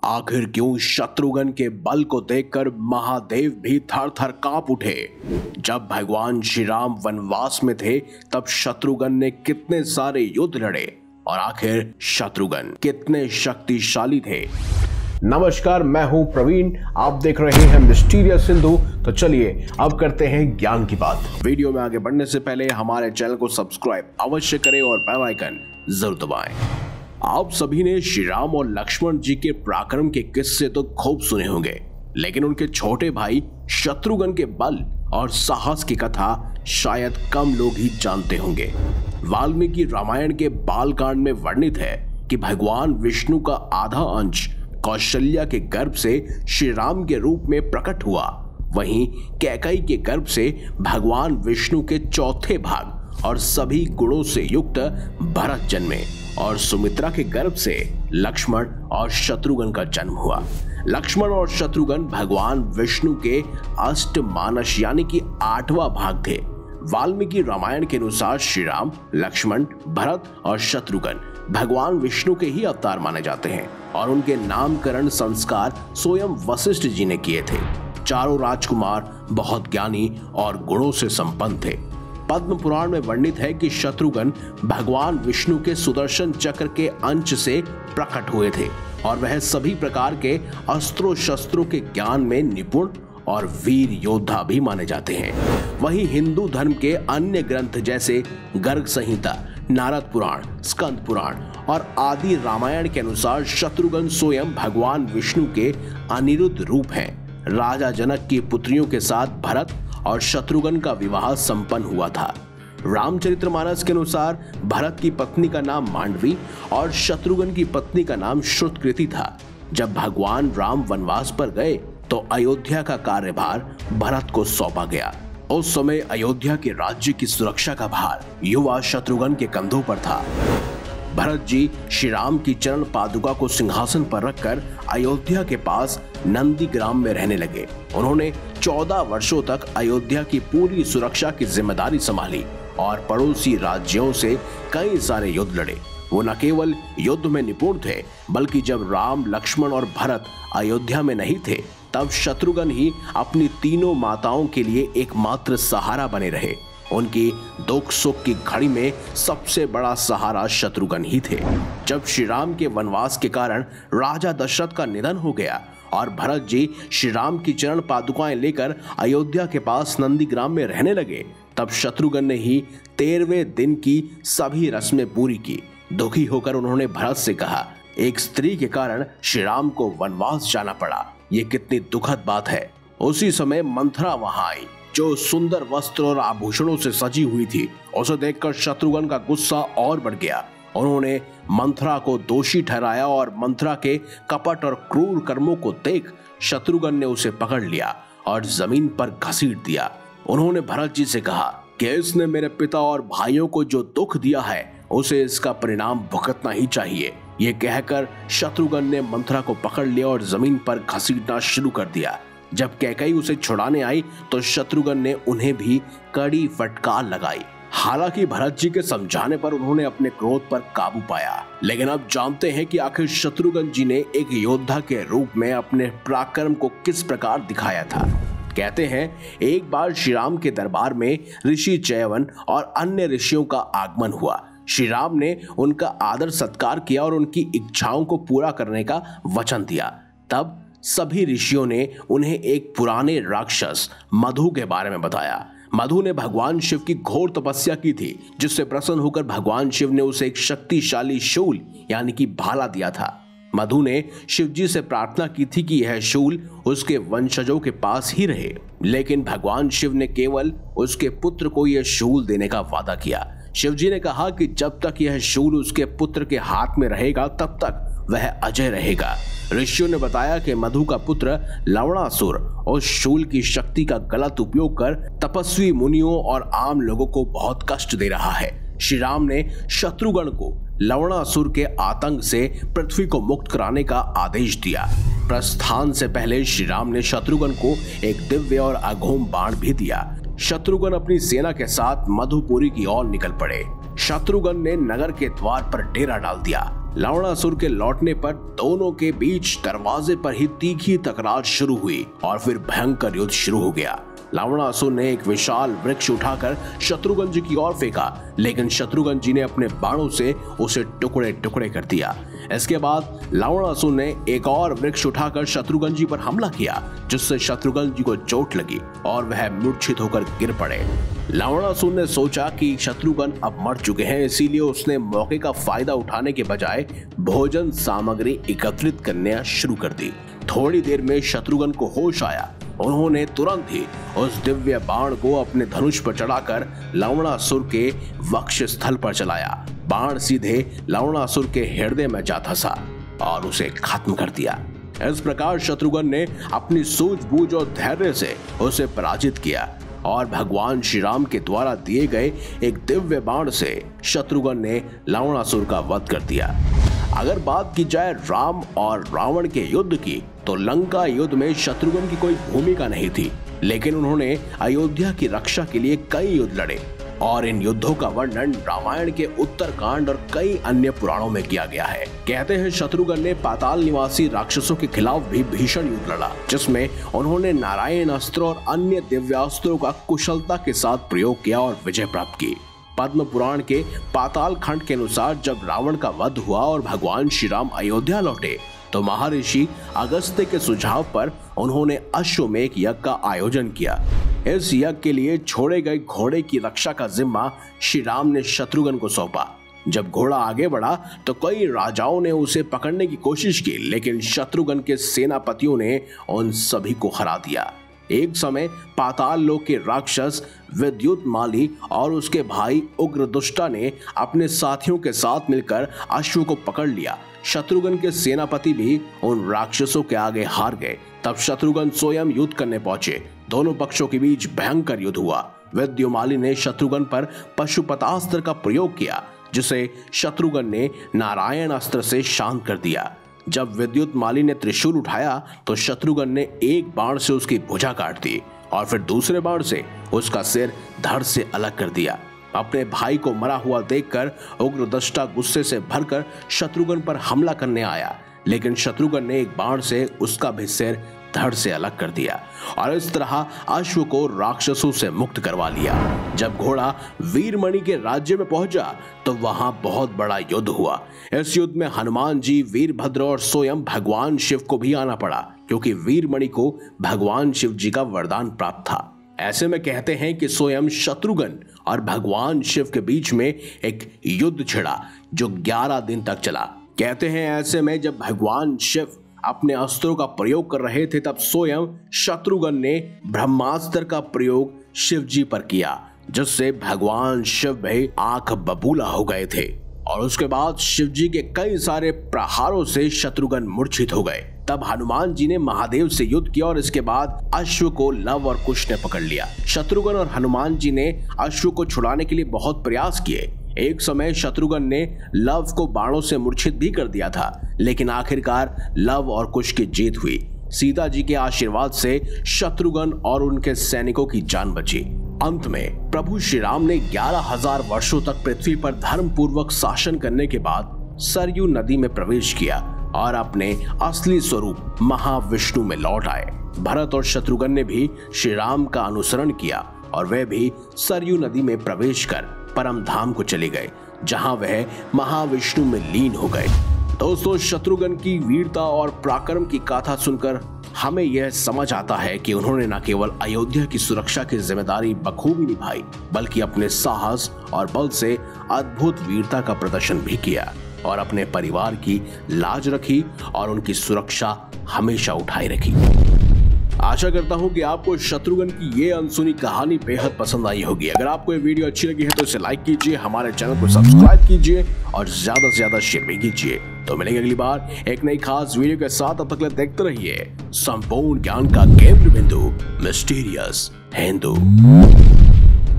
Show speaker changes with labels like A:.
A: आखिर क्यों शत्रुघ्न के बल को देखकर महादेव भी थर थर कांप उठे। जब भगवान श्री राम वनवास में थे तब शत्रुघ्न ने कितने सारे युद्ध लड़े और आखिर शत्रुघ्न कितने शक्तिशाली थे। नमस्कार, मैं हूं प्रवीण, आप देख रहे हैं मिस्टीरियस सिंधु। तो चलिए अब करते हैं ज्ञान की बात। वीडियो में आगे बढ़ने से पहले हमारे चैनल को सब्सक्राइब अवश्य करें और बेल आइकन जरूर दबाएं। आप सभी ने श्री राम और लक्ष्मण जी के पराक्रम के किस्से तो खूब सुने होंगे, लेकिन उनके छोटे भाई शत्रुघ्न के बल और साहस की कथा शायद कम लोग ही जानते होंगे। वाल्मीकि रामायण के बालकांड में वर्णित है कि भगवान विष्णु का आधा अंश कौशल्या के गर्भ से श्री राम के रूप में प्रकट हुआ। वहीं कैकेयी के गर्भ से भगवान विष्णु के चौथे भाग और सभी गुणों से युक्त भरत जन्मे और सुमित्रा के गर्भ से लक्ष्मण और शत्रुघ्न का जन्म हुआ। लक्ष्मण और शत्रुघ्न भगवान विष्णु के अष्ट मानस यानी कि 8वां भाग थे। वाल्मीकि रामायण के अनुसार श्री राम, लक्ष्मण, भरत और शत्रुघ्न भगवान विष्णु के ही अवतार माने जाते हैं और उनके नामकरण संस्कार स्वयं वशिष्ठ जी ने किए थे। चारों राजकुमार बहुत ज्ञानी और गुणों से संपन्न थे। पद्म पुराण में वर्णित है कि शत्रुघ्न भगवान विष्णु के सुदर्शन चक्र के अंश से प्रकट हुए थे और वह सभी प्रकार के अस्त्रों शस्त्रों के ज्ञान में निपुण और वीर योद्धा भी माने जाते हैं। वहीं हिंदू धर्म के अन्य ग्रंथ जैसे गर्ग संहिता, नारद पुराण, स्कंद पुराण और आदि रामायण के अनुसार शत्रुघ्न स्वयं भगवान विष्णु के अनिरुद्ध रूप हैं। राजा जनक की पुत्रियों के साथ भरत और शत्रुघ्न का विवाह संपन्न हुआ था। रामचरितमानस के अनुसार भरत की पत्नी का नाम मांडवी और शत्रुघ्न की पत्नी का नाम श्रुतकृति था। जब भगवान राम वनवास पर गए तो अयोध्या का कार्यभार भरत को सौंपा गया। उस समय अयोध्या के राज्य की सुरक्षा का भार युवा शत्रुघ्न के कंधों पर था। भरत जी श्री राम की चरण पादुका को सिंहासन पर रखकर अयोध्या के पास नंदीग्राम में रहने लगे। उन्होंने 14 वर्षों तक अयोध्या की पूरी सुरक्षा की जिम्मेदारी संभाली और पड़ोसी राज्यों से कई सारे युद्ध लड़े। वो न केवल युद्ध में निपुण थे, बल्कि जब राम, लक्ष्मण और भरत अयोध्या में नहीं थे तब शत्रुघ्न ही अपनी तीनों माताओं के लिए एकमात्र सहारा बने रहे। उनकी दुख सुख की घड़ी में सबसे बड़ा सहारा शत्रुघ्न ही थे। जब श्री राम के वनवास के कारण राजा दशरथ का निधन हो गया और भरत जी श्री राम की चरण पादुकाएं लेकर अयोध्या के पास नंदीग्राम में रहने लगे, तब शत्रुघ्न ने ही 13वें दिन की सभी रस्में पूरी की। दुखी होकर उन्होंने भरत से कहा, एक स्त्री के कारण श्री राम को वनवास जाना पड़ा, ये कितनी दुखद बात है। उसी समय मंथरा वहां आई जो सुंदर वस्त्र और आभूषणों से सजी हुई थी। उसे देखकर शत्रुघ्न का गुस्सा और बढ़ गया। उन्होंने मंथरा को दोषी ठहराया और मंथरा के कपट और क्रूर कर्मों को देख शत्रुघ्न ने उसे पकड़ लिया और जमीन पर घसीट दिया। उन्होंने भरत जी से कहा कि इसने मेरे पिता और भाइयों को जो दुख दिया है उसे इसका परिणाम भुगतना ही चाहिए। ये कहकर शत्रुघ्न ने मंथरा को पकड़ लिया और जमीन पर घसीटना शुरू कर दिया। जब कैकेयी उसे छुड़ाने आई तो शत्रुघ्न ने उन्हें भी कड़ी फटकार लगाई। हालांकि भरत जी के समझाने पर उन्होंने अपने क्रोध पर काबू पाया। लेकिन अब जानते हैं कि आखिर शत्रुघ्न जी ने एक योद्धा के रूप में अपने पराक्रम को किस प्रकार दिखाया था। कहते हैं एक बार श्री राम के दरबार में ऋषि जयवन और अन्य ऋषियों का आगमन हुआ। श्री राम ने उनका आदर सत्कार किया और उनकी इच्छाओं को पूरा करने का वचन दिया। तब सभी ऋषियों ने उन्हें एक पुराने राक्षस मधु के बारे में बताया। मधु ने भगवान शिव की घोर तपस्या की थी, जिससे प्रसन्न होकर भगवान शिव ने उसे एक शक्तिशाली शूल यानी कि भाला दिया था। मधु ने शिव जी से प्रार्थना की थी कि यह शूल उसके वंशजों के पास ही रहे, लेकिन भगवान शिव ने केवल उसके पुत्र को यह शूल देने का वादा किया। शिव जी ने कहा कि जब तक यह शूल उसके पुत्र के हाथ में रहेगा तब तक वह अजय रहेगा। ऋषियों ने बताया कि मधु का पुत्र लवणासुर उस शूल की शक्ति का गलत उपयोग कर तपस्वी मुनियों और आम लोगों को बहुत कष्ट दे रहा है। श्री राम ने शत्रुघ्न को लवणासुर के आतंक से पृथ्वी को मुक्त कराने का आदेश दिया। प्रस्थान से पहले श्री राम ने शत्रुघ्न को एक दिव्य और अघोम बाण भी दिया। शत्रुघ्न अपनी सेना के साथ मधुपुरी की ओर निकल पड़े। शत्रुघ्न ने नगर के द्वार पर डेरा डाल दिया, लवणासुर के लौटने पर दोनों के बीच दरवाजे पर ही तीखी तकरार शुरू हुई और फिर भयंकर युद्ध शुरू हो गया। लवणासुर ने एक विशाल वृक्ष उठाकर शत्रुघ्न जी की ओर फेंका, लेकिन शत्रुघ्न जी ने अपने बाणों से उसे टुकड़े टुकड़े कर दिया। इसके बाद लवणासुर ने एक और वृक्ष उठाकर शत्रुघ्न जी पर हमला किया, जिससे शत्रुघ्न जी को चोट लगी और वह मूर्छित होकर गिर पड़े। लवणासुर ने सोचा कि शत्रुघ्न अब मर चुके हैं, इसीलिए उसने मौके का फायदा उठाने के बजाय भोजन सामग्री एकत्रित करना शुरू कर दी। थोड़ी देर में शत्रुघ्न को होश आया। उन्होंने तुरंत ही उस दिव्य बाण को अपने धनुष पर चढ़ाकर लवणासुर के वक्ष स्थल पर चलाया। बाण सीधे लवणासुर के हृदय में जा धंसा और उसे खत्म कर दिया। इस प्रकार शत्रुघ्न ने अपनी सूझबूझ और धैर्य से उसे पराजित किया और भगवान श्री राम के द्वारा दिए गए एक दिव्य बाण से शत्रुघ्न ने लवणासुर का वध कर दिया। अगर बात की जाए राम और रावण के युद्ध की, तो लंका युद्ध में शत्रुघ्न की कोई भूमिका नहीं थी, लेकिन उन्होंने अयोध्या की रक्षा के लिए कई युद्ध लड़े और इन युद्धों का वर्णन रामायण के उत्तरकांड और कई अन्य पुराणों में किया गया है। कहते हैं शत्रुघ्न ने पाताल निवासी राक्षसों के खिलाफ भी भीषण युद्ध लड़ा, जिसमें उन्होंने नारायण अस्त्र और अन्य दिव्यास्त्रों का कुशलता के साथ प्रयोग किया और विजय प्राप्त की। पद्म पुराण के पाताल खंड के अनुसार जब रावण का वध हुआ और भगवान श्री राम अयोध्या लौटे, तो महर्षि अगस्त्य के सुझाव पर उन्होंने अश्वमेध यज्ञ का आयोजन किया। इस यज्ञ के लिए छोड़े गए घोड़े की रक्षा का जिम्मा श्री राम ने शत्रुघ्न को सौंपा। जब घोड़ा आगे बढ़ा तो कई राजाओं ने उसे पकड़ने की कोशिश की, लेकिन शत्रुघ्न के सेनापतियों ने उन सभी को हरा दिया। एक समय पाताल लोक के राक्षस विद्युतमाली और उसके भाई उग्रदुष्टा ने अपने साथियों के साथ मिलकर अश्व को पकड़ लिया। शत्रुघ्न के सेनापति भी उन राक्षसों के आगे हार गए। तब शत्रुघ्न स्वयं युद्ध करने पहुंचे। दोनों पक्षों के बीच भयंकर युद्ध हुआ। विद्युतमाली ने शत्रुघ्न पर पशुपतास्त्र का प्रयोग किया, जिसे शत्रुघ्न ने नारायण अस्त्र से शांत कर दिया। जब विद्युतमाली ने त्रिशूल उठाया तो शत्रुघ्न ने एक बाण से उसकी भुजा काट दी और फिर दूसरे बाण से उसका सिर धड़ से अलग कर दिया। अपने भाई को मरा हुआ देखकर उग्रदुष्टा गुस्से से भरकर शत्रुघ्न पर हमला करने आया, लेकिन शत्रुघ्न ने एक बाण से उसका भी सिर धड़ से अलग कर दिया और इस तरह अश्व को राक्षसों से मुक्त करवा लिया। जब घोड़ा वीरमणि के राज्य में पहुंचा तो वहां बहुत बड़ा युद्ध हुआ। इस युद्ध में हनुमान जी, वीरभद्र और स्वयं भगवान शिव को भी आना पड़ा, क्योंकि वीरमणि को भगवान शिव जी का वरदान प्राप्त था। ऐसे में कहते हैं कि स्वयं शत्रुघ्न और भगवान शिव के बीच में एक युद्ध छिड़ा जो 11 दिन तक चला। कहते हैं ऐसे में जब भगवान शिव अपने अस्त्रों का प्रयोग कर रहे थे, तब स्वयं शत्रुघ्न ने ब्रह्मास्त्र का प्रयोग शिव जी पर किया, जिससे भगवान शिव भी आंख बबूला हो गए थे और उसके बाद शिव जी के कई सारे प्रहारों से शत्रुघ्न मूर्छित हो गए। तब हनुमान जी ने महादेव से युद्ध किया और इसके बाद अश्व को लव और कुश ने पकड़ लिया। शत्रुघ्न और हनुमान जी ने अश्व को छुड़ाने के लिए बहुत प्रयास किए। एक समय शत्रुघ्न ने लव को बाणों से मूर्छित भी कर दिया था, लेकिन आखिरकार लव और कुश की जीत हुई। सीता जी के आशीर्वाद से शत्रुघ्न और उनके सैनिकों की जान बची। अंत में प्रभु श्री राम ने 11,000 वर्षों तक पृथ्वी पर धर्म पूर्वक शासन करने के बाद सरयू नदी में प्रवेश किया और अपने असली स्वरूप महाविष्णु में लौट आए। भरत और शत्रुघ्न ने भी श्री राम का अनुसरण किया और वे भी सरयू नदी में प्रवेश कर परम धाम को चले गए, जहां वह महाविष्णु में लीन हो गए। दोस्तों, शत्रुघ्न की वीरता और पराक्रम की गाथा सुनकर हमें यह समझ आता है कि उन्होंने न केवल अयोध्या की सुरक्षा की जिम्मेदारी बखूबी निभाई, बल्कि अपने साहस और बल से अद्भुत वीरता का प्रदर्शन भी किया और अपने परिवार की लाज रखी और उनकी सुरक्षा हमेशा उठाए रखी। आशा करता हूं कि आपको शत्रुघ्न की ये अनसुनी कहानी बेहद पसंद आई होगी। अगर आपको ये वीडियो अच्छी लगी है तो इसे लाइक कीजिए, हमारे चैनल को सब्सक्राइब कीजिए और ज्यादा से ज्यादा शेयर भी कीजिए। तो मिलेंगे अगली बार एक नई खास वीडियो के साथ। तब तक देखते रहिए संपूर्ण ज्ञान का केंद्र बिंदु मिस्टीरियस हिंदू।